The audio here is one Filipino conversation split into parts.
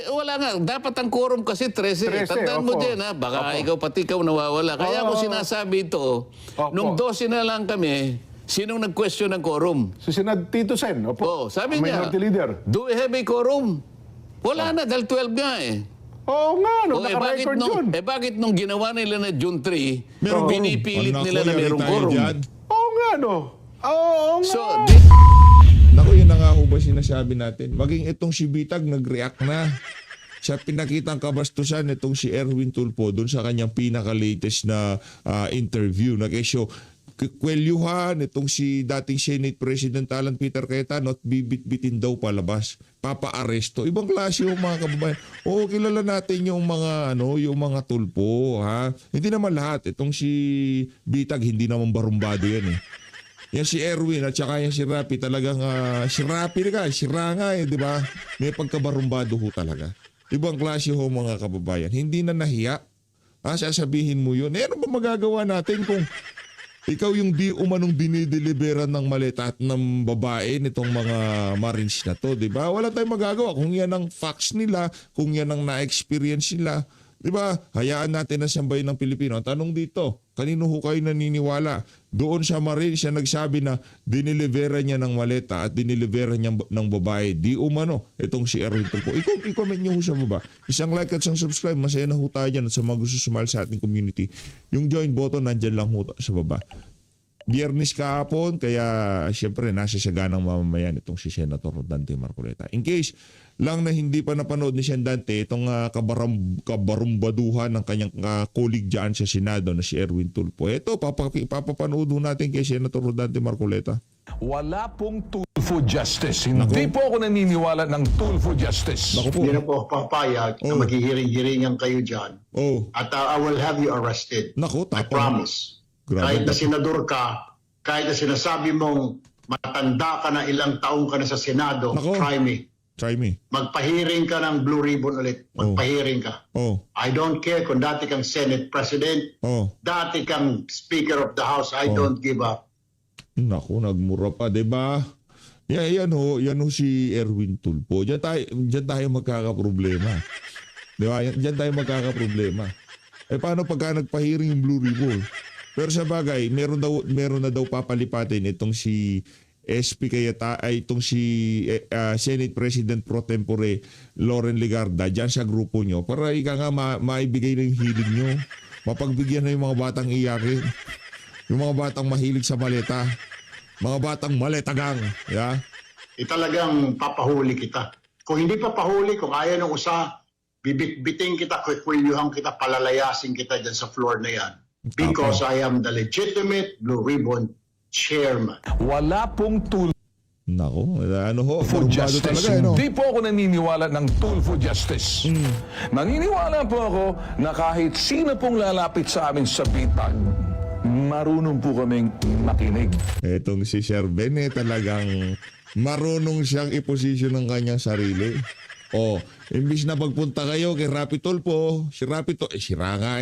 Wala nga. Dapat ang quorum kasi 13. 13, Tandaan mo opo. dyan, ha? Baka Opo. ikaw pati ikaw nawawala. Kaya ako sinasabi ito, Opo. nung 12 na lang kami, sinong nag-question ng quorum? Si Senad Tito Sen, opo. Oh, sabi Ang niya, Minority Leader. do we have a quorum? Wala na, dahil 12 nga eh. Oo nga, no, Bakit naka-record yun. bakit nung ginawa nila na June 3, Meron quorum. pinipilit Anak nila ko, na yari merong tayo quorum? dyan. Oo nga, no. Oo nga. So, Naku, yun na nga ho ba sinasabi natin? Maging itong si Bitag nag-react na. Siya pinakitang kabastusan itong si Erwin Tulfo doon sa kanyang pinaka-latest na interview. Nag-issue kwelyuhan itong si dating Senate President Alan Peter Cayetano at bibit-bitin daw palabas. Papa-aresto. Ibang klase yung mga kababayan. Oo, kilala natin yung mga yung mga Tulfo, ha. Hindi naman lahat. Itong si Bitag hindi naman barumbado yan eh. Yan si Erwin at saka yan si Rapi talagang si Rapi nga, si Ranga di ba? May pagkabarumbado ho talaga. Ibang klase ho mga kababayan. Hindi na nahiya. Sasabihin mo yun. Ano ba magagawa natin kung ikaw yung di umanong dinideliveran ng maleta at ng babae nitong mga Marines na to, di ba? Wala tayong magagawa. Kung yan ang facts nila, kung yan ang na-experience nila, di ba? Hayaan natin na sambahin ng Pilipino. Ang tanong dito, kanino ho kayo naniniwala? Doon sa Marines, siya nagsabi na dinilivera niya ng maleta at dinilivera niya ng babae. Di umano, itong si Erwin Tulfo. I-comment niyo ho sa baba. Isang like at isang subscribe. Masaya na ho tayo dyan at sa mga gusto sumali sa ating community. Yung join button, nandyan lang ho sa baba. Biyernes kahapon, kaya siyempre nasa saganang mamamayan itong si Senator Dante Marcoleta. In case lang na hindi pa napanood ni Sen Dante itong kabarumbaduhan ng kanyang colleague dyan sa Senado na si Erwin Tulfo. Ito, papapanood natin kay Senator Dante Marcoleta. Wala pong Tulfo Justice. Hindi po ako naniniwala ng Tulfo Justice. Naku po. Hindi na po ako papayag na maghihiring-hiringan kayo dyan. Oh, At I will have you arrested. naku, I tapang. promise. Grabe Kahit na tapang. senador ka, kahit na sinasabi mong matanda ka na, ilang taong ka na sa Senado, Nako. try me. Try me. Magpahiring ka ng Blue Ribbon ulit. Magpahiring ka. Oh, I don't care kung dati kang Senate President, oh. dati kang Speaker of the House, I don't give up. Naku, nagmura pa, 'di ba? Yan ho si Erwin Tulfo. Diyan tayo magkakaproblema. 'Di ba? Diyan tayo magkakaproblema. Paano pagka nagpahiring yung Blue Ribbon? Pero sa bagay, meron na daw papalipatin itong si SP itong si Senate President Pro Tempore Loren Legarda diyan sa grupo nyo para ika nga maibigay na yung hilig nyo. Mapagbigyan na yung mga batang iyakin. Yung mga batang mahilig sa maleta. Mga batang maletagang. Yeah? Talagang papahuli kita. Kung hindi papahuli, kung ayaw ng usa, bibit-biting kita, kwikwilihan kita, palalayasin kita dyan sa floor na yan. Because I am the legitimate Blue Ribbon Chairman. Wala pong Tulfo Nako, barumbado Justice. talaga, Hindi po ako naniniwala ng Tulfo Justice. Naniniwala po ako na kahit sino pong lalapit sa amin sa bitag, marunong po kaming makinig. Etong si Sir Ben talagang marunong siyang iposisyon ng kanyang sarili. Imbis na pagpunta kayo kay Rapi Tulfo, si Rapi Tulfo, sira nga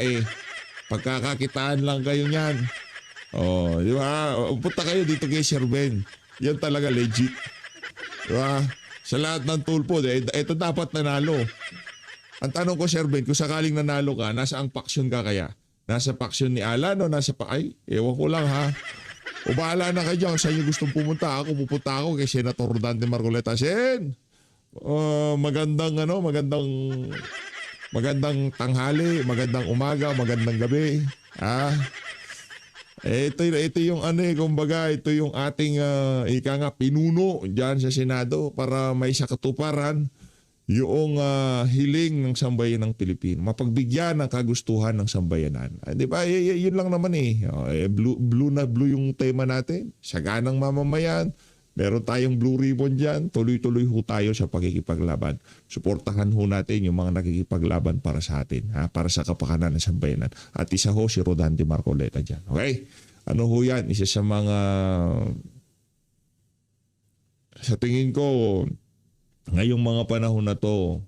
pagkakakitaan lang kayo niyan. Di ba? Punta kayo dito kay Sir Ben. Yan talaga legit. Di ba? Sa lahat ng Tulfo, ito dapat nanalo. Ang tanong ko, Sir Ben, kung sakaling nanalo ka, nasa ang paksyon ka kaya? Nasa paksyon ni Alan o nasa ewan ko lang ha. O bahala na kayo dyan. Saan nyo gustong pumunta? Pupunta ako kay Senator Dante Marcoleta. Sen, magandang tanghali, magandang umaga, magandang gabi. Ito yung kumbaga, ito yung ating pinuno diyan sa Senado para may sakatuparan yung hiling ng sambayan ng Pilipino. Mapagbigyan ng kagustuhan ng sambayanan. Di ba? Yun lang naman blue na blue yung tema natin. Saganang mamamayan. Meron tayong Blue Ribbon dyan. Tuloy-tuloy ho tayo sa pagkikipaglaban. Suportahan ho natin yung mga nakikipaglaban para sa atin. Para sa kapakanan ng sambayanan. At isa ho si Rodante Marcoleta dyan. Okay? Ano ho yan? Isa sa mga... Sa tingin ko, ngayong mga panahon na to,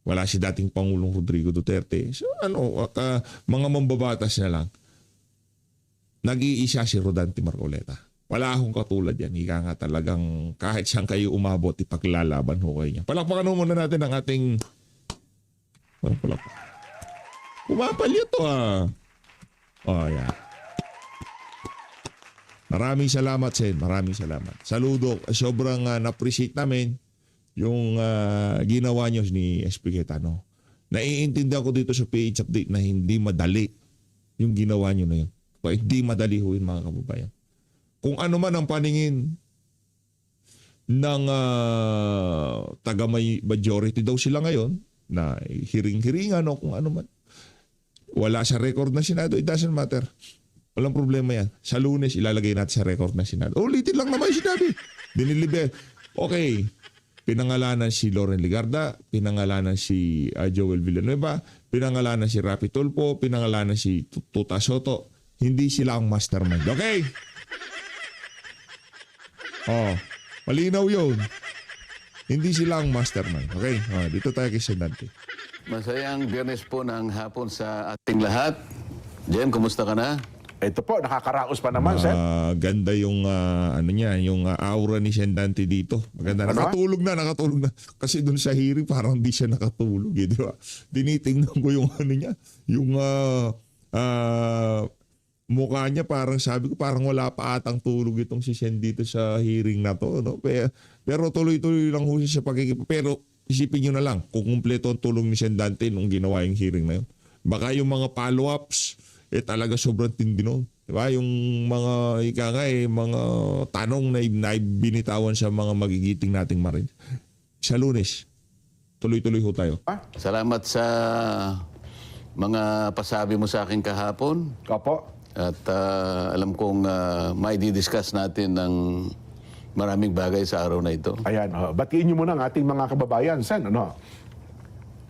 wala si dating Pangulong Rodrigo Duterte. So mga mambabatas na lang. Nag-iisa si Rodante Marcoleta. Wala akong katulad yan. Ika nga talagang kahit saan kayo umabot, ipaglalaban ho kayo niya. Palakpakan ho muna natin ang ating... Pumapalyo to Oh, yeah. Maraming salamat, Sen. Maraming salamat. Saludo. Sobrang na-appreciate namin yung ginawa nyo ni SP Cayetano. Naiintindihan ko dito sa PH Update na hindi madali yung ginawa nyo na yun. Hindi madali ho yun, mga kababayan. Kung ano man ang paningin ng taga-majority daw sila ngayon, na hiring-hiringan o kung ano man, wala sa record ng Senado, it doesn't matter. Walang problema yan. Sa Lunes, ilalagay natin sa record ng Senado. Ulitin lang naman yung sinabi. Diniliber. Okay. Pinangalanan si Loren Legarda, pinangalanan si Joel Villanueva, pinangalanan si Rapi Tulfo, pinangalanan si Tuta Soto. Hindi sila ang mastermind. Okay? Malinaw yun. Hindi sila ang mastermind. Okay? Dito tayo kay Senante. Masayang Biyernes po ng hapon sa ating lahat. Jen, kumusta ka na? Ito po, nakakaraos pa naman, Sen. Ganda yung yung aura ni Senante dito. Maganda. Nakatulog na. Kasi doon sa hearing parang hindi siya nakatulog, di ba? Dinitingnan ko yung niya, yung mukha niya, parang sabi ko parang wala pa atang tulog itong si Sen dito sa hearing na to, no? Pero tuloy-tuloy lang ho siya sa pagkikipa. Pero isipin nyo na lang kung kumpleto ang tulong ni Senante nung ginawa yung hearing na yun. Baka yung mga follow-ups talaga sobrang tindi nun. Diba? Yung mga mga tanong na binitawan sa mga magigiting nating marin. Sa Lunes, tuloy-tuloy ho tayo. Salamat sa mga pasabi mo sa akin kahapon. Opo. At alam kong may di-discuss natin ng maraming bagay sa araw na ito. Ayan, batiin niyo muna ang ating mga kababayan, Sen.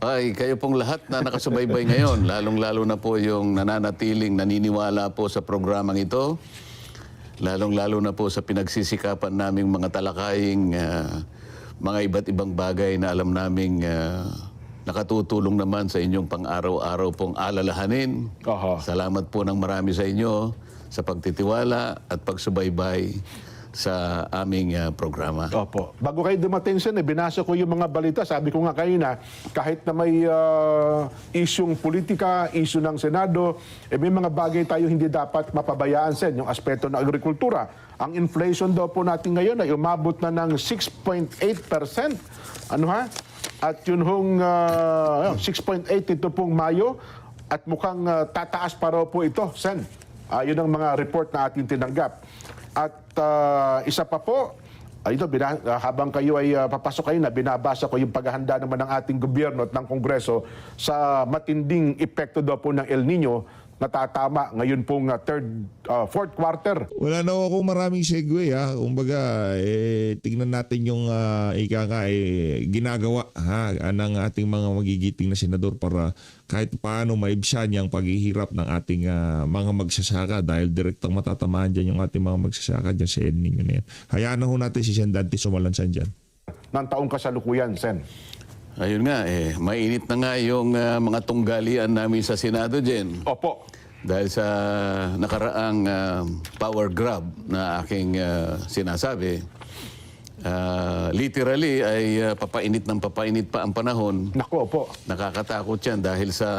Ay, kayo pong lahat na nakasubaybay ngayon, lalong-lalo na po yung nananatiling naniniwala po sa programang ito, lalong-lalo na po sa pinagsisikapan naming mga talakaying mga iba't ibang bagay na alam naming nakatutulong naman sa inyong pang-araw-araw pong alalahanin. Salamat po ng marami sa inyo sa pagtitiwala at pagsubaybay sa aming programa. Opo. Bago kayo dumating, Sen, binasa ko yung mga balita. Sabi ko nga kanina, kahit na may isyung politika, issue ng Senado, may mga bagay tayo hindi dapat mapabayaan, Sen. Yung aspeto ng agrikultura. Ang inflation daw po natin ngayon ay umabot na ng 6.8%. At yun hong 6.8 ito pong Mayo. At mukhang tataas pa raw po ito, Sen. Yun ang mga report na ating tinanggap. At isa pa po, habang kayo ay papasok kayo na, binabasa ko yung paghahanda naman ng ating gobyerno at ng Kongreso sa matinding epekto daw po ng El Nino natatama ngayon pong fourth quarter. Wala na ako maraming segue Kumbaga, tingnan natin yung ginagawa ng ating mga magigiting na senador para kahit paano maibsan yung paghihirap ng ating mga magsasaka dahil direktang matatamaan dyan yung ating mga magsasaka dyan sa El Nino na yan. Hayaan na ho natin si Senante sumalansan dyan. Ng taong kasalukuyan, Sen. Ayun nga, mainit na nga yung mga tunggalian namin sa Senado, Jen. Opo. Dahil sa nakaraang power grab na aking sinasabi, literally ay papainit pa ang panahon. Naku, opo. Nakakatakot yan dahil sa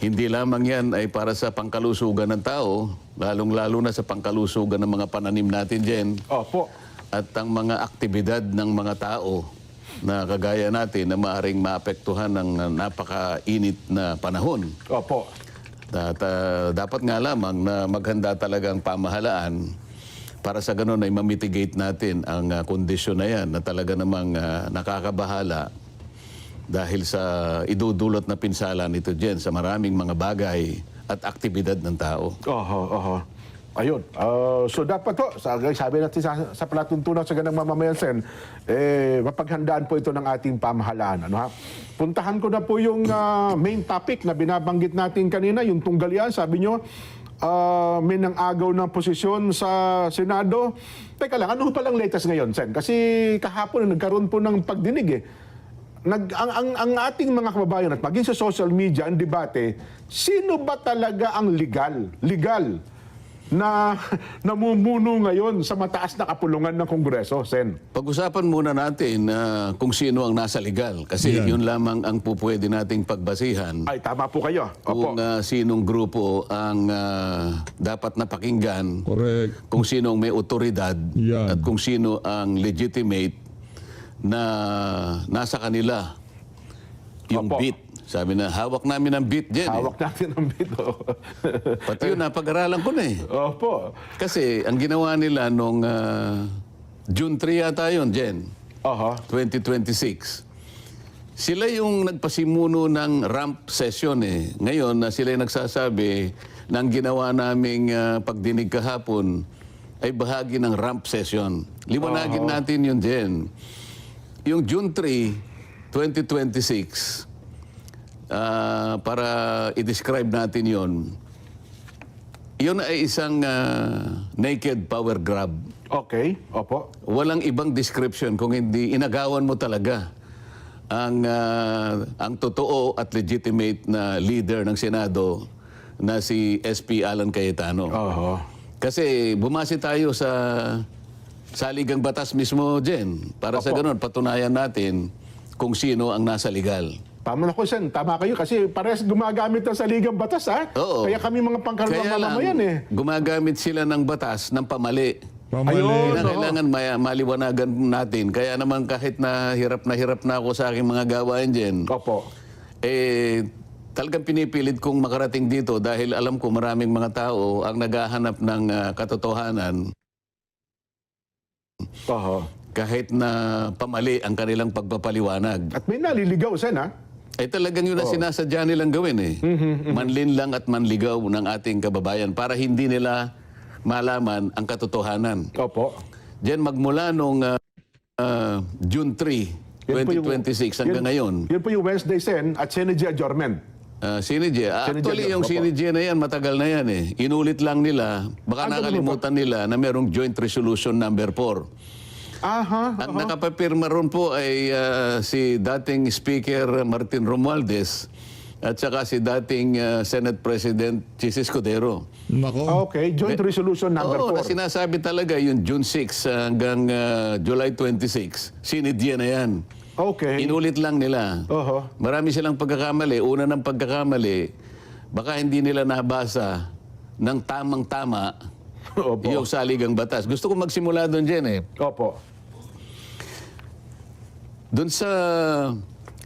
hindi lamang yan ay para sa pangkalusugan ng tao, lalong-lalo na sa pangkalusugan ng mga pananim natin, Jen. Opo. At ang mga aktibidad ng mga tao na kagaya natin na maaaring maapektuhan ng napakainit na panahon. Opo. At, dapat nga lamang na maghanda talagang pamahalaan para sa ganun ay mamitigate natin ang kondisyon na yan na talaga namang nakakabahala dahil sa idudulot na pinsala nito dyan sa maraming mga bagay at aktibidad ng tao. Ayun. So dapat po, sabi natin sa palatuntunan sa ganang mamamayan, Sen, mapaghandaan po ito ng ating pamahalaan. Puntahan ko na po yung main topic na binabanggit natin kanina, yung tunggalian. Sabi nyo, may nang-agaw ng posisyon sa Senado. Teka lang, ano palang latest ngayon, Sen? Kasi kahapon nagkaroon po ng pagdinig ang ating mga kababayan at maging sa social media, ang debate, sino ba talaga ang legal na namumuno ngayon sa mataas na kapulungan ng Kongreso, Sen? Pag-usapan muna natin kung sino ang nasa legal. Kasi Yan. yun lamang ang pupwede nating pagbasihan. Ay, tama po kayo. Opo. Kung sinong grupo ang dapat napakinggan, Correct. kung sino ang may otoridad, Yan. at kung sino ang legitimate na nasa kanila yung Opo. beat. Sabi na, hawak namin ang beat dyan. Hawak natin ang bito. Pati yun, napag-aralan ko na eh. Opo. Kasi ang ginawa nila nung June 3 yata yun, Jen, Aha. 2026. Sila yung nagpasimuno ng ramp session eh. Ngayon, sila yung nagsasabi na ang ginawa naming pagdinig kahapon ay bahagi ng ramp session. Liwanagin natin yun, Jen. Yung June 3, 2026, para i-describe natin yun ay isang naked power grab. Okay. Opo. Walang ibang description kung hindi inagawan mo talaga ang totoo at legitimate na leader ng Senado na si SP Alan Cayetano. Aha. Kasi bumase tayo sa saligang batas mismo, Jen, para sa ganun patunayan natin kung sino ang nasa legal. Tama na ko, Sen. Tama kayo kasi parehas gumagamit ng saligang batas, ha? Oo. Kaya kami mga pangkarwang Kaya lang, mamamayan, eh. gumagamit sila ng batas ng pamali. Pamali. Ayun. Kailangan maliwanagan natin. Kaya naman kahit na hirap na ako sa aking mga gawain dyan, Opo. talagang pinipilit kong makarating dito dahil alam ko maraming mga tao ang naghahanap ng katotohanan Aha. kahit na pamali ang kanilang pagpapaliwanag. At may naliligaw, Sen, ha? Talagang yun ang sinasadya nilang gawin eh. Manlin lang at manligaw ng ating kababayan para hindi nila malaman ang katotohanan. Opo. Diyan magmula nung June 3, 2026 hanggang ngayon. Yun po yung Wednesday, Sen, at Senate adjournment. Sinidje. Actually, yung Opo. Sinidje na yan, matagal na yan eh. Inulit lang nila, baka Ano nakalimutan nila na merong Joint Resolution number 4. Aha. Ang nakapapirma ron po ay si dating Speaker Martin Romualdez at saka si dating Senate President Chis Escudero. Nako. Okay. Joint Resolution number Oo, na 4. sinasabi talaga yung June 6 hanggang July 26. Sinidye na yan. Okay. Inulit lang nila. Oho. Marami silang pagkakamali. Una ng pagkakamali, baka hindi nila nabasa ng tamang-tama Opo. yung saligang batas. Gusto ko magsimula doon, Jen eh. Opo. Doon sa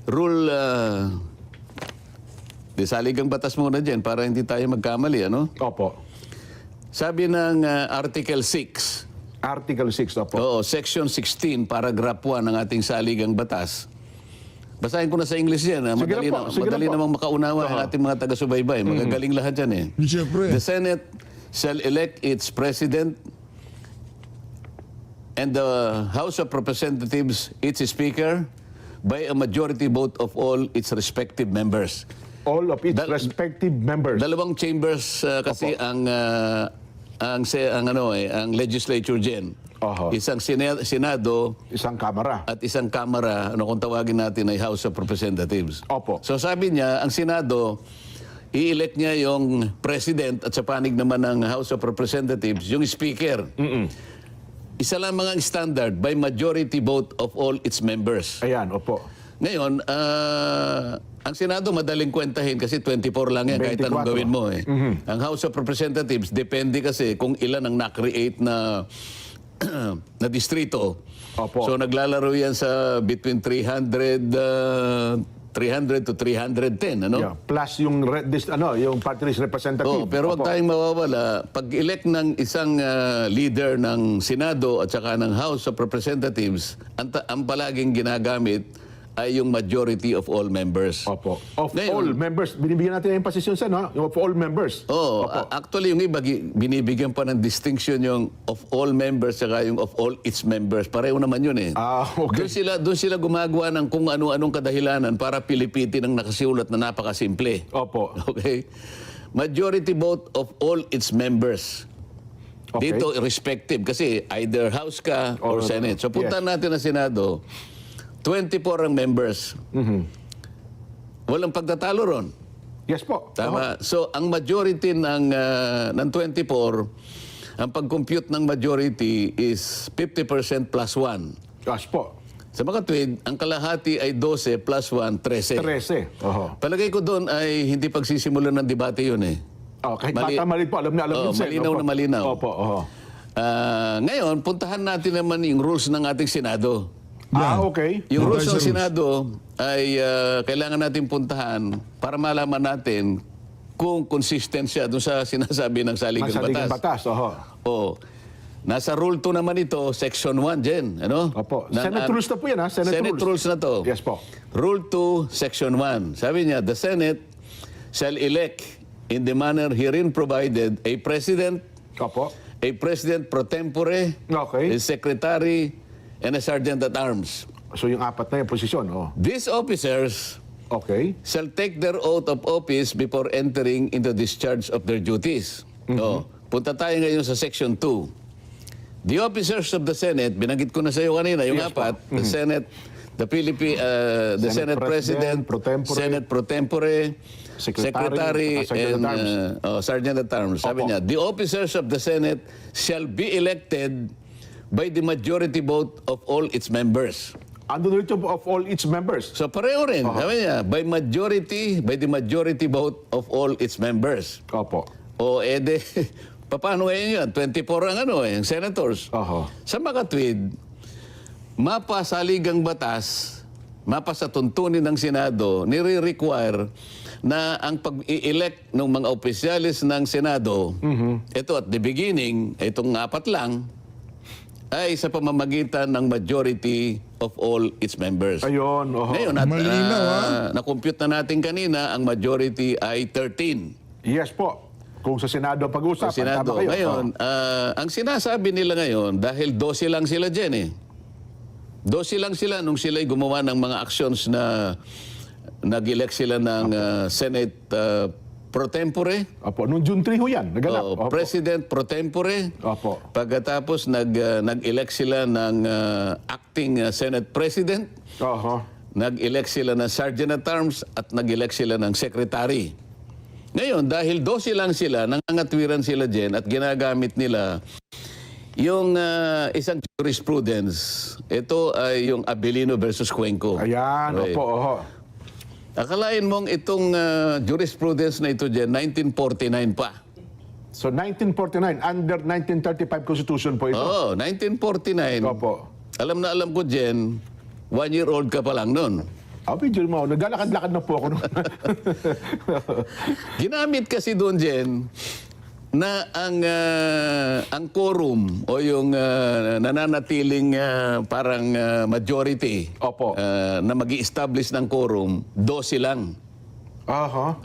rule, di saligang batas muna, Jen, para hindi tayo magkamali, ano? Opo. Sabi ng Article 6, Article 6, opo. oo, Section 16, Paragraph 1 ng ating saligang batas. Basahin ko na sa English yan. Sige Madali, na po, sige madali na po. namang makaunawa ang ating mga taga-subaybay. Magagaling lahat yan eh. Siyempre. The Senate shall elect its president and the House of Representatives its speaker by a majority vote of all its respective members. All of its respective members. Dalawang chambers kasi ang legislature dyan. Oho. Isang Senado Isang kamara. at isang Kamara, ano kung tawagin natin ay House of Representatives. Opo. So sabi niya, ang Senado, i-elect niya yung President at sa panig naman ng House of Representatives, yung Speaker. Isa lang mga standard by majority vote of all its members. Ayan, opo. Ngayon, ang Senado madaling kwentahin kasi 24 lang yan kahit 24. anong gawin mo eh. Ang House of Representatives, depende kasi kung ilan ang na-create na na distrito. Opo. So naglalaro yan sa between 300 to 310, ano? Yeah. Plus yung yung party list representative. Oh, pero wag Opo. tayong mawawala. Pag-elect ng isang leader ng Senado at saka ng House of Representatives, ang palaging ginagamit ay yung majority of all members. Opo. Of Ngayon- all members. Binibigyan natin yung emphasis yun, Sen, ha? Yung of all members. Oo, actually yung iba binibigyan pa ng distinction yung of all members saka yung of all its members. Pareho naman yun eh. Okay. Doon sila gumagawa ng kung ano-anong kadahilanan para pilipitin ang nakasiulat na napakasimple. Opo. Okay? Majority vote of all its members. Okay. Dito respective kasi either House ka or Or- Senate. So puntahan natin ang Senado, 24 ang members. Walang pagtatalo ron. Yes po. Tama. So, ang majority ng 24, ang pag-compute ng majority is 50% plus 1. Yes po. Sa mga tweed, ang kalahati ay 12 plus 1, 13. 13. Oho. Palagay ko doon ay hindi pagsisimulan ng debate yun eh. Oh, kahit bata mali po, alam na alam yun, Sen. Malinaw Opo. na malinaw. Opo, oho. Ngayon, puntahan natin naman yung rules ng ating Senado. Okay. Yung rules Advisory ng Senado ay kailangan natin puntahan para malaman natin kung consistent siya doon sa sinasabi ng saligang Masaligang batas. batas, oho. Nasa Rule 2 naman ito, Section 1, Jen. Ano? Opo. Senate rules na po yan, ha? Senate rules na to. Yes po. Rule 2, Section 1. Sabi niya, the Senate shall elect in the manner herein provided a president, Opo. a president pro tempore, Okay. a secretary, and a sergeant at arms. So yung apat na yung posisyon, oh. These officers Okay. shall take their oath of office before entering into discharge of their duties. Punta tayo ngayon sa Section 2. The officers of the Senate, binanggit ko na sa iyo kanina, yung Yes, apat, the Senate, the Senate President, pro tempore, Senate pro tempore, Secretary, Secretary, Sergeant and at Arms. Sergeant at Arms. Sabi Opo. niya, the officers of the Senate shall be elected by the majority vote of all its members. Under the rate of all its members. So pareho rin, sabi niya, by the majority vote of all its members. Opo. O ede, paano ngayon yan? 24 ang ang senators. Oho. Sa mga tweed, mapa sa ligang batas, mapa sa tuntunin ng Senado, nire-require na ang pag-i-elect ng mga opisyalis ng Senado, ito at the beginning, itong apat lang, ay sa pamamagitan ng majority of all its members. Ayun, oho. Ngayon, Malinaw, na-compute na natin kanina, ang majority ay 13. Yes po. Kung sa Senado ang pag-uusapan, Sa Senado. tama kayo. Ngayon, ang sinasabi nila ngayon, dahil 12 lang sila dyan eh. 12 lang sila nung sila'y gumawa ng mga actions na nag-elect sila ng Senate pro tempore. Opo. Noong June 3 ho yan, naganap. Opo. President pro tempore. Opo. Pagkatapos nag-elect sila ng acting Senate President. Oho. Nag-elect sila ng Sergeant at Arms at nag-elect sila ng Secretary. Ngayon, dahil 12 lang sila, nangangatwiran sila dyan at ginagamit nila yung isang jurisprudence. Ito ay yung Abilino versus Cuenco. Ayan, Right. opo, oho. Akalain mong itong jurisprudence na ito dyan, 1949 pa. So 1949, under 1935 Constitution po ito. Oo, 1949. Opo. Alam na alam ko dyan, 1-year-old ka pa lang nun. Medyo mo, naglalakad-lakad na po ako. Ginamit kasi doon, Jen, na ang quorum o yung nananatiling parang majority Opo. na mag-i-establish ng quorum, 12 lang. Aha.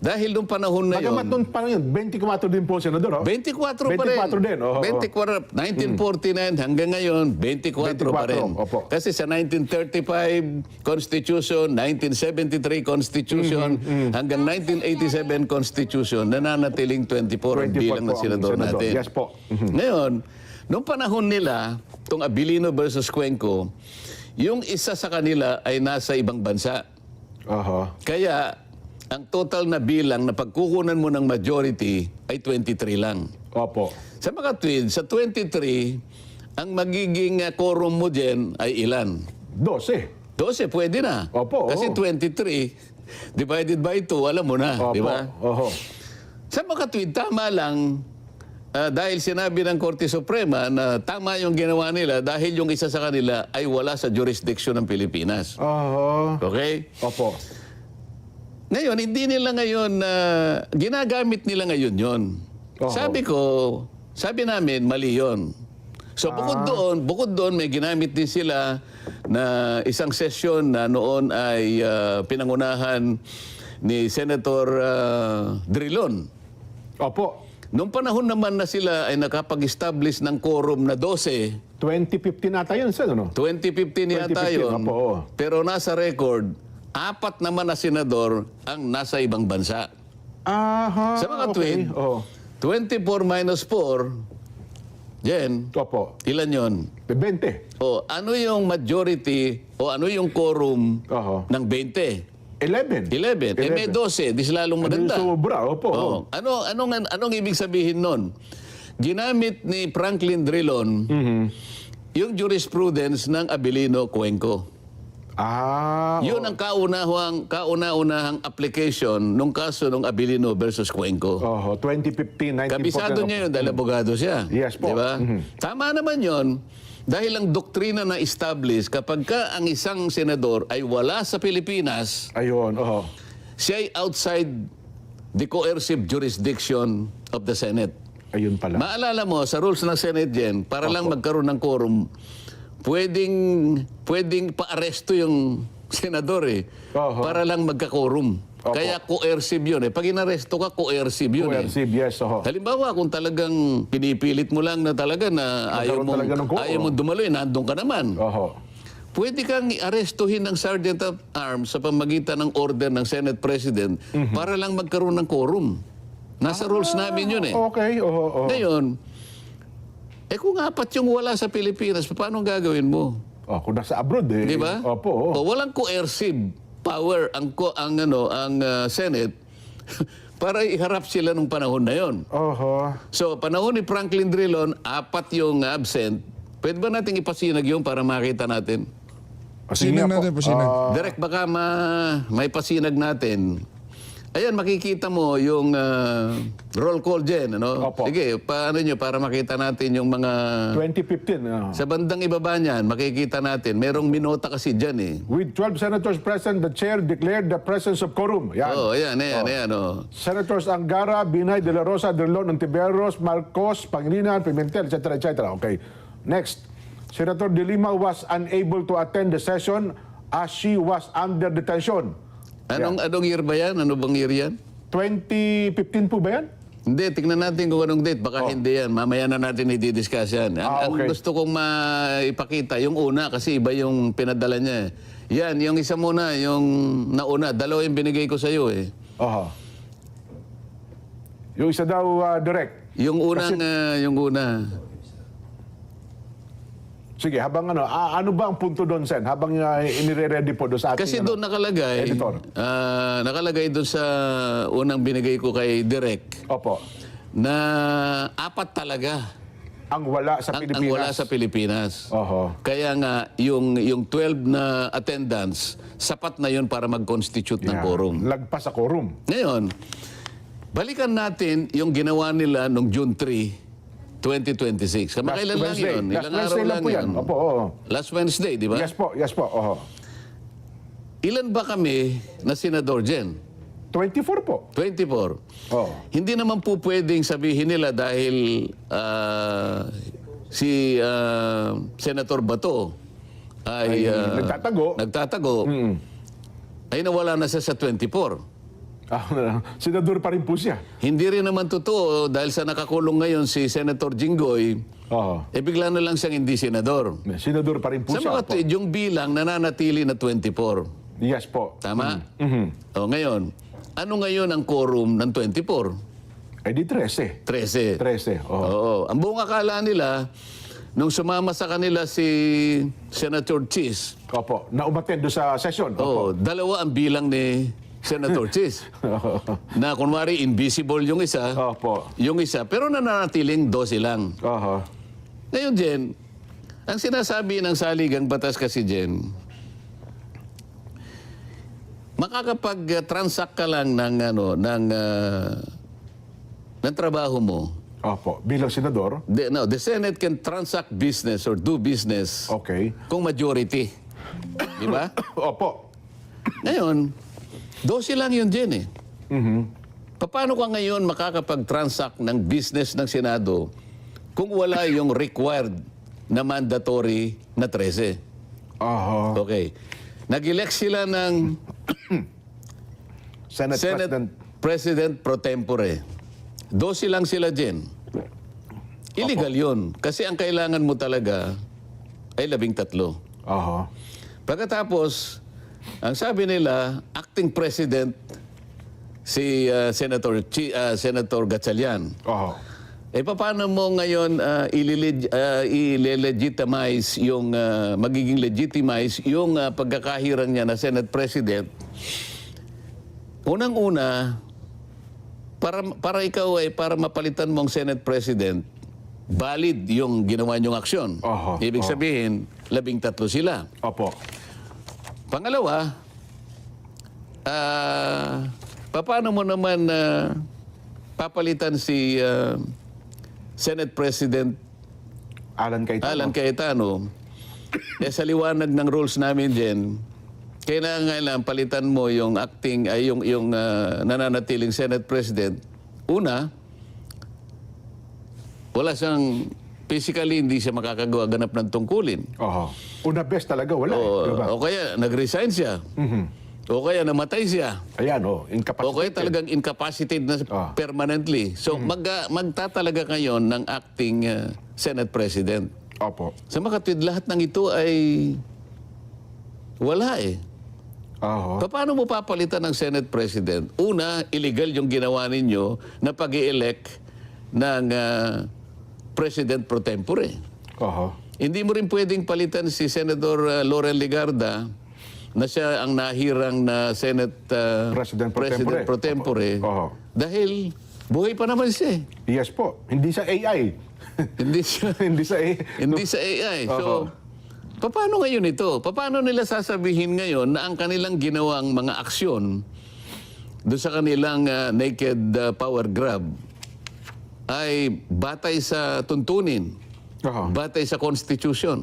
Dahil nung panahon na Bagamat yun, noon pa yun, 24 din po, Senador. 24 pa rin. 24 din, oo. 24, 1949 hanggang ngayon, 24 pa rin. opo. Kasi sa 1935 Constitution, 1973 Constitution, hanggang 1987 Constitution, nananatiling 24 ang 24 bilang po ng ang senador senador. natin. Yes po. Ngayon, nung panahon nila, itong Abilino versus Cuenco, yung isa sa kanila ay nasa ibang bansa. Aha. Kaya, ang total na bilang na pagkukunan mo ng majority ay 23 lang. Opo. Sa mga tweed, sa 23, ang magiging quorum mo dyan ay ilan? 12. 12, pwede na. Opo, Kasi oo. 23 divided by 2, alam mo na, Opo. di ba? Oho. Sa mga tweed, tama lang, dahil sinabi ng Korte Suprema na tama yung ginawa nila dahil yung isa sa kanila ay wala sa jurisdiction ng Pilipinas. Oho. Okay? Opo. Ngayon, hindi nila ngayon, ginagamit nila ngayon yon. Oo. Sabi namin, mali yon. So bukod doon, may ginamit din sila na isang session na noon ay pinangunahan ni Senator Drilon. Opo. Noong panahon naman na sila ay nakapag-establish ng quorum na 12, 2015 nata yun, Sen, ano? 2015 yata 2015, yun. opo, oo. Pero nasa record, 4 naman na senador ang nasa ibang bansa. Aha. Sa mga okay. tweed, Oo. 24 minus 4, Jen, Opo. ilan yon? 20. O ano yung majority o ano yung quorum Oho. ng 20? 11. 11. Eh may 12, di lalong maganda. Sobra, opo. Oh. Anong ibig sabihin nun? Ginamit ni Franklin Drilon yung jurisprudence ng Abilino Cuenco. Yun ang kauna-unahang application nung kaso ng Abilino versus Cuenco. 2015, 1914. Kabisado niya yun dahil abogado siya. Yes po. Diba? Tama naman yun. Dahil ang doktrina na establish, kapag ka ang isang senador ay wala sa Pilipinas, Ayun, siya ay outside the coercive jurisdiction of the Senate. Ayun pala. Maalala mo, sa rules ng Senate yan, para lang magkaroon ng quorum, pwedeng pa-aresto yung senador para lang magka-quorum. Opo. Kaya coercive yun Pag inaresto ka, coercive yun Coercive, yes. Halimbawa, kung talagang pinipilit mo lang na talaga na Magkaroon talaga ng quorum. ayaw mo dumaloy, nandun ka naman. Oho. Pwede kang arestuhin ng Sergeant of Arms sa pamagitan ng order ng Senate President para lang magkaroon ng quorum. Nasa rules namin yun Okay, Ngayon, kung apat yung wala sa Pilipinas, paano gagawin mo? Kung nasa abroad Di ba? Opo. O, walang coercive power ang Senate para iharap sila nung panahon na yon. Oho. So, panahon ni Franklin Drilon, 4 yung absent. Pwede ba nating ipasinag yun para makita natin? Sige Sinag nga po. natin, pasinag. Direct, baka may pasinag natin. Ayan, makikita mo yung roll call dyan. Opo. Sige, paano nyo para makita natin yung mga... 2015. Sa bandang ibaba niyan, makikita natin. Merong minota kasi dyan With 12 senators present, the chair declared the presence of quorum. Yan. Ayan. Senators Angara, Binay, De La Rosa, Drilon, Ontiveros, Marcos, Pangilinan, Pimentel, etc. Okay. Next. Senator De Lima was unable to attend the session as she was under detention. Anong year ba yan? Ano bang year yan? 2015 po ba yan? Hindi, tingnan natin kung anong date. Baka hindi yan. Mamaya na natin i-discuss yan. Ang okay. gusto kong maipakita, yung una, kasi iba yung pinadala niya. Yan, yung isa muna, yung nauna. Dalawa yung binigay ko sa iyo Oho. Yung isa daw direct. Yung unang, yung una. Sige, habang ano ba ang punto doon, Sen? Habang inire-ready po doon sa ating... Kasi doon nakalagay, editor. nakalagay doon sa unang binigay ko kay Direk, Opo. na 4 talaga Ang wala sa Pilipinas. ang wala sa Pilipinas. Oho. Kaya nga, yung 12 na attendance, sapat na yun para mag-constitute ng quorum. Lagpas sa quorum. Ngayon, balikan natin yung ginawa nila noong June 3, 2026. Kamakailan lang Wednesday. yun. Last Ilang araw Wednesday lang po yan. yun. Opo, oo. Last Wednesday, di ba? Yes po. Oho. Ilan ba kami na senador dyan? 24 po. 24. Oo. Hindi naman po pwedeng sabihin nila dahil si Senator Bato ay nagtatago ay nawala na siya sa 24. Senador pa rin po siya. Hindi rin naman totoo dahil sa nakakulong ngayon si Senator Jinggoy, Oo. bigla na lang siyang hindi senador. Senador pa rin po Sa siya. mga Opo. tuwid, yung bilang nananatili na 24. Yes po. Tama? O ngayon, ano ngayon ang quorum ng 24? Eh di 13. 13. 13. Oo. Oo. Ang buong akala nila, nung sumama sa kanila si Senator Cheese, Opo. Na umattend doon sa session. Opo. dalawa ang bilang ni Senator Cheese. Na kunwari invisible yung isa, Opo. pero nananatiling 12 lang. Oho. Ngayon, Jen, ang sinasabi ng saligang batas kasi, Jen, makakapag-transact ka lang ng trabaho mo. Opo. Bilang senador. The Senate can transact business or do business Okay. kung majority. Di ba? Opo. Ngayon, 12 lang yun, Jen Paano ka ngayon makakapag-transact ng business ng Senado kung wala yung required na mandatory na 13? Oho. Okay. Nag-elect sila ng Senate President pro tempore. 12 lang sila, Jen. Illegal yun. Kasi ang kailangan mo talaga ay 13. Oho. Pagkatapos, ang sabi nila, acting president si Senator Gatchalian. Oho. Paano mo ngayon i-legitimize yung magiging legitimize yung pagkakahirang niya na Senate President unang-una, para ikaw ay para mapalitan mong Senate President, valid yung ginawa niyong aksyon. Oho, Ibig oho. sabihin, 13 sila. Opo. Pangalawa, paano mo naman papalitan si Senate President Alan Cayetano. Alan Cayetano? Sa liwanag ng rules namin dyan, kailangan palitan mo yung acting, yung nananatiling Senate President. Una, wala siyang, physically hindi siya makakagawa-ganap ng tungkulin. Oho. Una best talaga, wala. Diba? O kaya nag-resign siya. O kaya namatay siya. Ayan, O incapacitated. kaya talagang incapacitated na permanently. So magtatalaga ngayon ng acting Senate President. Opo. Sa makatwid, lahat ng ito ay wala eh. Oho. Paano mo papalitan ng Senate President? Una, illegal yung ginawa ninyo na pag-i-elect ng President pro tempore. Oho. Hindi mo rin pwedeng palitan si Senator Laurel Legarda na siya ang nahirang na Senate President pro pro tempore. Oho. Dahil buhay pa naman siya eh. Yes po. Hindi sa AI. Hindi siya, Hindi sa AI. hindi sa AI. So, paano ngayon ito? Paano nila sasabihin ngayon na ang kanilang ginawang mga aksyon doon sa kanilang naked power grab ay batay sa tuntunin, Oho. batay sa Constitution?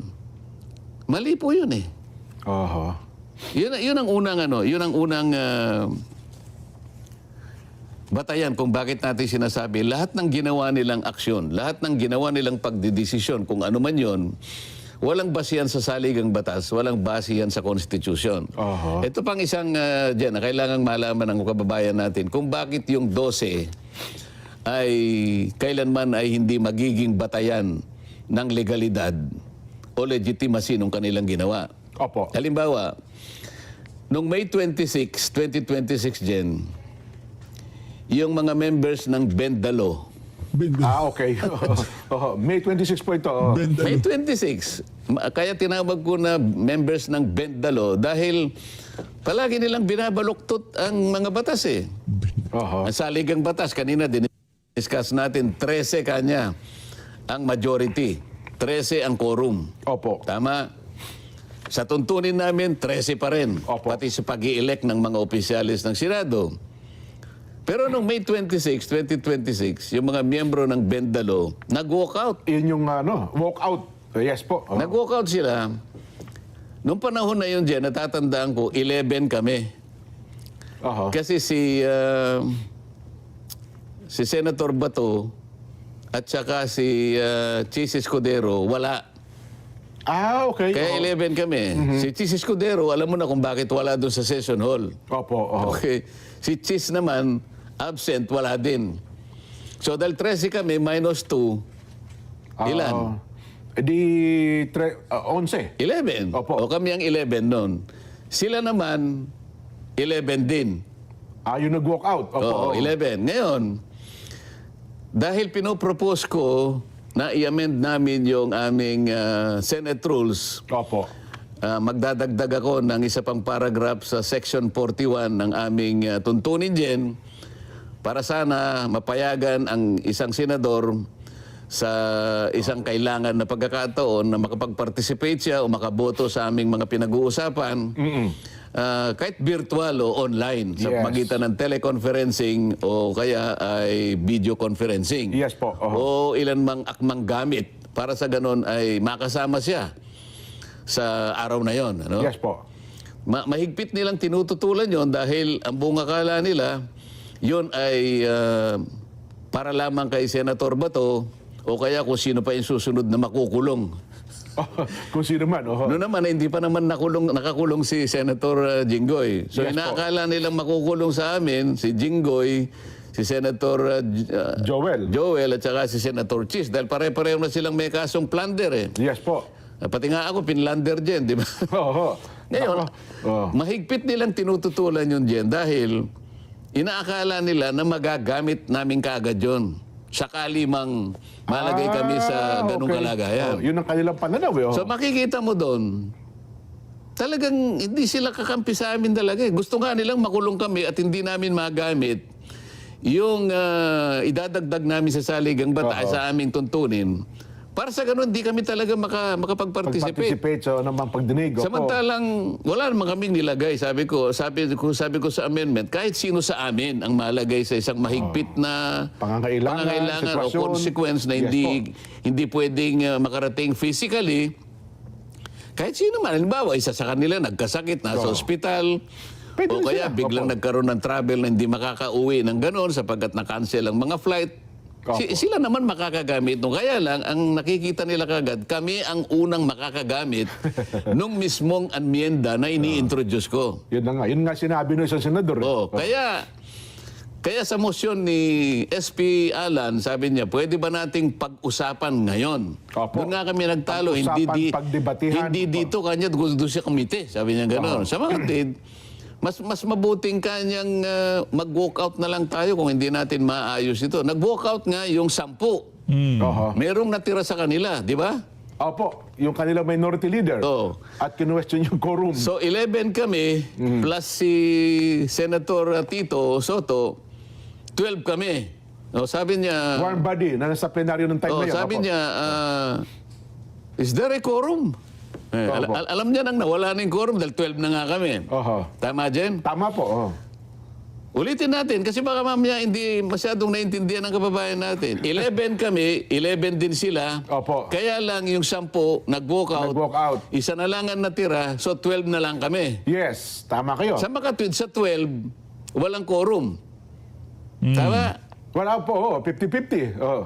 Mali po yun eh. Oho. Yun ang unang batayan kung bakit natin sinasabi lahat ng ginawa nilang aksyon, lahat ng ginawa nilang pagdidesisyon, kung ano man yon, walang basihan sa saligang batas, walang basihan sa Constitution. Oho. Ito pang isang dyan na kailangang malaman ng kababayan natin kung bakit yung 12 ay kailanman ay hindi magiging batayan ng legalidad o legitimacy ng kanilang ginawa. Opo. Halimbawa, noong May 26, 2026 Jen, yung mga members ng Bendalo, Okay. Oho. May 26 po ito. Oh. May 26, kaya tinawag ko na members ng Bendalo dahil palagi nilang binabaluktot ang mga batas eh. Oho. Ang saligang batas, kanina discuss natin, 13 kanya ang majority, 13 ang quorum. Opo. Tama? Sa tuntunin namin, 13 pa rin. Opo. Pati sa pag-i-elect ng mga opisyalis ng Senado. Pero noong May 26, 2026, yung mga miyembro ng Bendalo, nag-walk out. Yun yung walk out. Yes po. Oh. Nag-walk out sila. Noong panahon na yun, Jen, natatandaan ko, 11 kami. Oho. Kasi si Senator Bato at saka si Chis Escudero, wala. Okay. Kaya 11 kami. Si Chis Escudero, alam mo na kung bakit wala doon sa session hall. Opo. Oho. Okay. Si Chis naman, absent, wala din. So dahil 13 kami, minus 2, ilan? Di 11. 11. Opo. O kami ang 11 noon. Sila naman, 11 din. Yung nag-walk out. Oo, Opo. 11. Ngayon, dahil pinopropose ko na i-amend namin yung aming Senate rules, Opo. magdadagdag ako ng isa pang paragraph sa Section 41 ng aming tuntunin dyan para sana mapayagan ang isang senador sa isang kailangan na pagkakataon na makapag-participate siya o makaboto sa aming mga pinag-uusapan kahit virtual o online sa Yes. magitan ng teleconferencing o kaya ay video conferencing. Yes po. O ilan mang akmang gamit para sa ganon ay makasama siya sa araw na yon. Ano? Yes po. Mahigpit nilang tinututulan yon dahil ang buong akala nila yon ay para lamang kay Senator Bato o kaya kung sino pa yung susunod na makukulong. Kung sino man. Oho. Noon naman, hindi pa naman nakakulong si Senator Jinggoy. So Yes po. inaakala nilang makukulong sa amin si Jinggoy, si Senator Joel. at saka si Senator Chis dahil pare-pareho na silang may kasong plunder eh. Yes po. Pati nga ako, pinlander dyan, di ba? Oho. Ngayon, Oh. mahigpit nilang tinututulan yun dyan dahil inaakala nila na magagamit namin kaagad yun. Sakali mang malagay kami sa ganung okay. kalagayan. Yun ang kanilang pananaw. Eh. So makikita mo doon, talagang hindi sila kakampi sa amin talaga. Gusto nga nilang makulong kami at hindi namin magamit yung idadagdag namin sa saligang batas sa aming tuntunin. Para sa ganun, di kami talaga makapag-participate. Pag-participate sa namang pagdinig. Opo. Samantalang wala naman kaming nilagay. Sabi ko sa amendment, kahit sino sa amin ang malagay sa isang mahigpit na Pangangailangan, o sitwasyon. consequence na Yes hindi pwedeng makarating physically. Kahit sino man, halimbawa, isa sa kanila nagkasakit, nasa ospital, Pwede o rin kaya sila. biglang Opo. nagkaroon ng travel na hindi makakauwi ng gano'n sapagkat na-cancel ang mga flight. Sila naman makakagamit. No? Kaya lang, ang nakikita nila kagad, kami ang unang makakagamit nung mismong amyenda na ini-introduce ko. Yun na nga. Yun nga sinabi ng isang senador. Oh, kaya sa motion ni SP Alan, sabi niya, pwede ba nating pag-usapan ngayon? Opo. Doon nga kami nagtalo. Pag-usapan, pagdebatihan. Hindi dito kanya gusto siya komite. Sabi niya gano'n. Sa mga kapatid, mas mabuting kanyang mag-walk out na lang tayo kung hindi natin maayos ito. Nag-walk out nga yung 10. Oho. Merong natira sa kanila, di ba? Opo, yung kanilang minority leader. Oo. At kinwestiyon yung quorum. So 11 kami, plus si Senator Tito Soto, 12 kami. O, sabi niya, Warm body na nasa plenaryo ng time na yun. sabi Opo. niya, is there a quorum? Opo. Alam niya nang nawala na yung quorum dahil 12 na nga kami. Oho. Tama, Jen? Tama po. Oh. Ulitin natin kasi baka mamaya hindi masyadong naintindihan ng kababayan natin. 11 kami, 11 din sila. Opo. Kaya lang yung 10 nag-walk out. Nag-walk out. Isa na lang ang natira, so 12 na lang kami. Yes, tama kayo. Sa makatwid sa 12, walang quorum. Tama? Wala po, 50-50. Oh.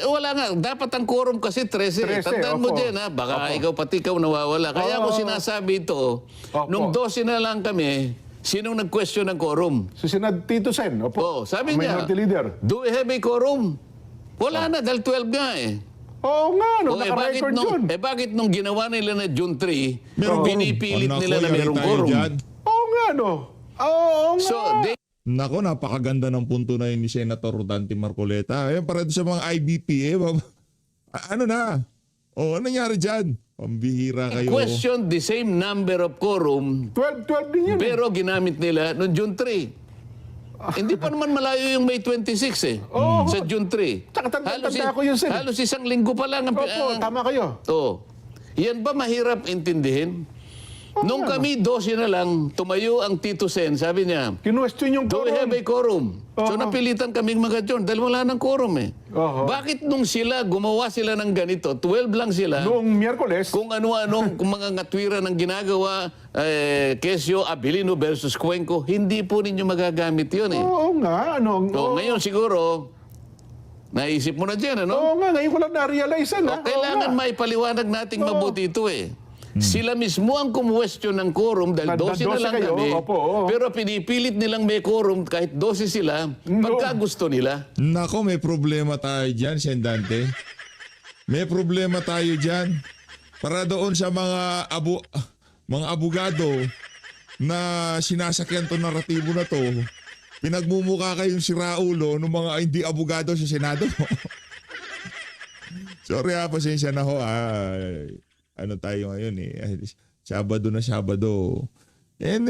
Wala nga. Dapat ang quorum kasi 13. 13, Tandaan mo opo. dyan, ha? Baka Opo. pati ikaw nawawala. Kaya ako Oo. sinasabi ito, Opo. nung 12 na lang kami, sinong nag-question ng quorum? Si Senad Tito Sen. Opo. Oh, sabi Ang niya, minority leader. do we have a quorum? Wala na, dahil 12 nga eh. Oo nga, no, bakit naka-record yun. bakit nung ginawa nila na June 3, Meron pinipilit quorum. nila na Nako, merong yari tayo quorum? dyan. Oo nga, no. Oo nga. So, they Nako, napakaganda ng punto na yun ni Senator Rodante Marcoleta. Ayan, para sa mga IBP, ano na? Ano nangyari dyan? Pambihira kayo. question the same number of quorum 12 din yun. pero ginamit nila noong June 3. Hindi pa naman malayo yung May 26 eh. Sa June 3. Tsaka tanda ko yun, Sen. Halos isang linggo pa lang. Opo, tama kayo. Yan ba mahirap intindihin? Nung kami 12 na lang, tumayo ang Tito Sen, sabi niya, Kinwestiyon yung do we quorum. have a quorum? So napilitan kaming mag-adjourn dahil wala ng quorum eh. Oho. Bakit nung gumawa sila ng ganito, 12 lang sila, Noong Miyerkules, kung ano-anong kung mga ngatwiran ng ginagawa, Quezio, Abilino versus Cuenco, hindi po ninyo magagamit yun eh. oo nga, ano. So, ngayon siguro, naisip mo na dyan, ano? Oo nga, ngayon ko lang na-realize yan. O, kailangan maipaliwanag nating mabuti ito eh. Sila mismo ang kumwestiyon ng quorum dahil 12 na 12 lang kayo, kami. opo, oo. Pero pinipilit nilang may quorum kahit 12 sila pagka gusto nila. Nako, may problema tayo dyan, Sendante. May problema tayo dyan. Para doon sa mga abogado na sinasakyan to naratibo na to, pinagmumukha kayong siraulo ng mga hindi abogado sa Senado. Sorry pasensya na ho. Ano tayo ngayon eh. Sabado na Sabado.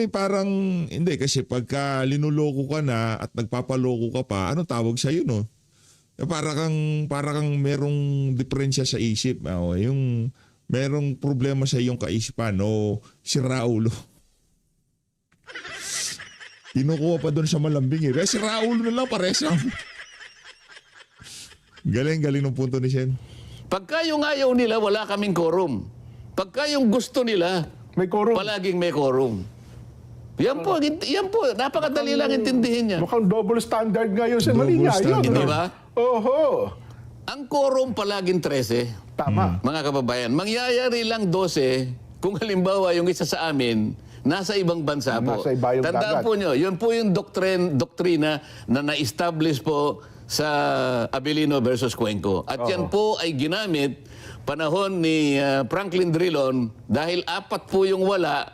Parang, hindi kasi pagka linuloko ka na at nagpapaloko ka pa, ano tawag sa'yo no? Para kang merong diferensya sa isip. Yung merong problema sa iyong kaisipan o siraulo. Kinukuha pa doon sa malambing eh. Kaya siraulo na lang pares lang. Galing ng punto ni Sen. Pagka yung ayaw nila, wala kaming quorum. Pagka yung gusto nila, May quorum. palaging may quorum. Yan po, napakadali lang intindihin yan. Mukhang double standard nga yun sa mali Double nga yun. standard. Di ba? Oho. Ang quorum palaging 13. Tama. Mga kababayan, mangyayari lang 12 kung halimbawa yung isa sa amin nasa ibang bansa po. Nasa ibayong Tandaan dagat. po nyo, yun po yung doktrina na na-establish po sa Abilino versus Cuenco. At yan po ay ginamit panahon ni Franklin Drilon dahil 4 po yung wala,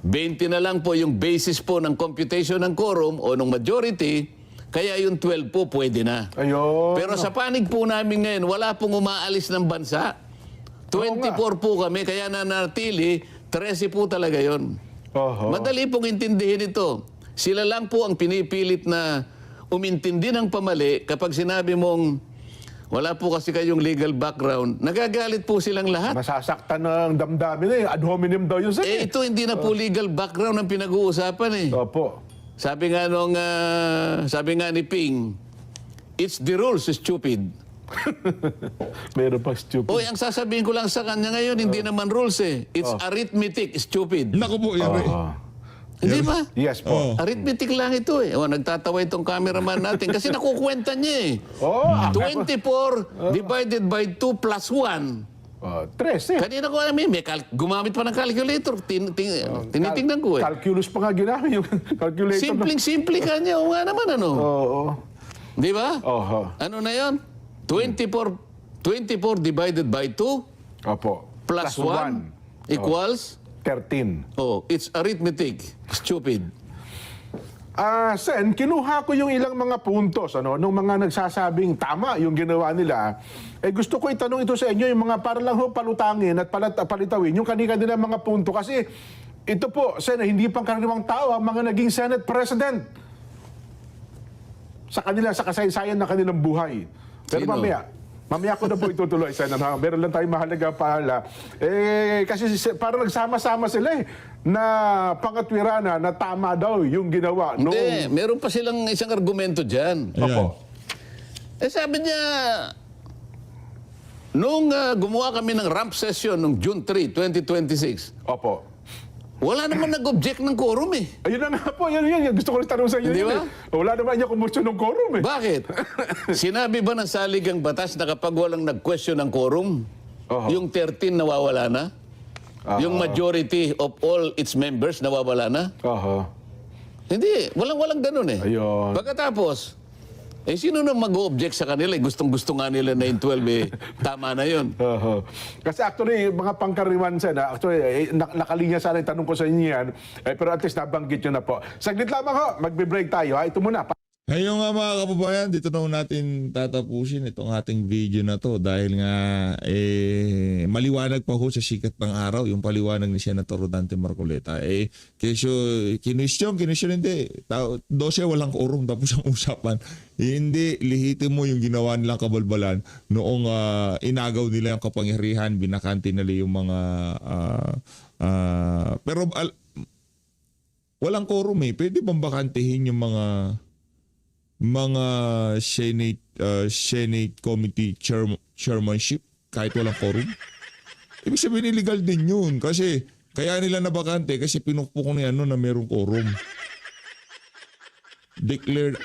20 na lang po yung basis po ng computation ng quorum o ng majority, kaya yung 12 po pwede na. Ayun. Pero sa panig po namin ngayon, wala pong umaalis ng bansa. 24 po kami, kaya nanatili 13 po talaga yon. Oho. Madali pong intindihin ito. Sila lang po ang pinipilit na umintindi ng pamali kapag sinabi mong wala po kasi kayong legal background. Nagagalit po silang lahat. Masasaktan ng damdamin Ad hominem daw yun, Sen. Ito hindi na po legal background ang pinag-uusapan eh. Opo. Sabi nga ni Ping, it's the rules, stupid. Meron pa stupid. Oy, ang sasabihin ko lang sa kanya ngayon, hindi naman rules eh. It's arithmetic, stupid. Naku po, yan. Hindi ba? Yes po. Arithmetic lang ito eh. O, nagtatawa itong cameraman natin kasi nakukwenta niya eh. 24 divided by 2 plus 1. 13. Kanina ko alam gumamit pa ng calculator. Tinitingnan ko eh. Calculus pa nga ginamit yung calculator. Simpleng-simple ka niya. O nga naman ano. Oo. Di ba? Oho. Ano na yon? 24 divided by 2 Opo. plus 1 equals 13. it's arithmetic. Stupid. Sen, kinuha ko yung ilang mga puntos nung mga nagsasabing tama yung ginawa nila. Gusto ko itanong ito sa inyo, yung mga para lang ho palutangin at palitawin yung kanina mga punto. Kasi ito po, Sen, hindi pang karaniwang tao ang mga naging Senate President sa kasaysayan ng kanilang buhay. Pero Sino? mamaya ko na po itutuloy, Sen. Meron lang tayong mahalaga pahala. Kasi parang nagsama-sama sila na pangatwirana na tama daw yung ginawa. Hindi, meron pa silang isang argumento dyan. Opo. Sabi niya, nung gumawa kami ng ramp session nung June 3, 2026, Opo. wala naman nag-object ng quorum eh. Ayun na nga po, yun. Gusto ko rin tanong sa inyo. Di yun, ba? Wala naman niya kumusyon ng quorum Bakit? Sinabi ba ng saligang batas na kapag walang nag-question ng quorum, Oho. yung 13 nawawala na? Yung majority of all its members nawawala na? Oho. Hindi, walang ganun eh. Ayun. Pagkatapos, sino na mag-object sa kanila? Gustong-gusto nga nila na yung 12 tama na yun. Oho. Kasi actually, mga pangkaraniwan, Sen, actually, nakalinya sana yung tanong ko sa inyo yan, pero at least nabanggit nyo na po. Saglit lamang ho, magbe-break tayo. Ito muna. Ngayon nga mga kababayan, dito na natin tatapusin itong ating video na to dahil nga maliwanag pa ho sa sikat ng araw yung paliwanag ni Senator Rodante Marcoleta. Kinisyon hindi. 12 walang quorum tapos ang usapan. Hindi lihitin mo yung ginawa nilang kabalbalan noong inagaw nila yung kapangyarihan, binakante nila yung mga pero walang quorum eh. Pwede bang bakantihin yung mga Senate Committee chairmanship kahit walang quorum? Ibig sabihin illegal din yun kasi kaya nila nabakante kasi pinukpok na yan na mayroong quorum. Declared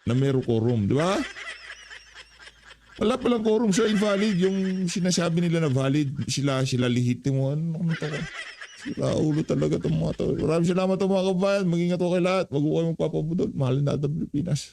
na mayroong quorum, di ba? Wala palang quorum, so invalid yung sinasabi nila na valid, sila lihitimo. Ano to? Sila ulo talaga itong mga to. Maraming salamat mga kabayan. Mag-ingat ko kay lahat. Wag ko kayo magpapabudol. Mahalin natin ang Pilipinas.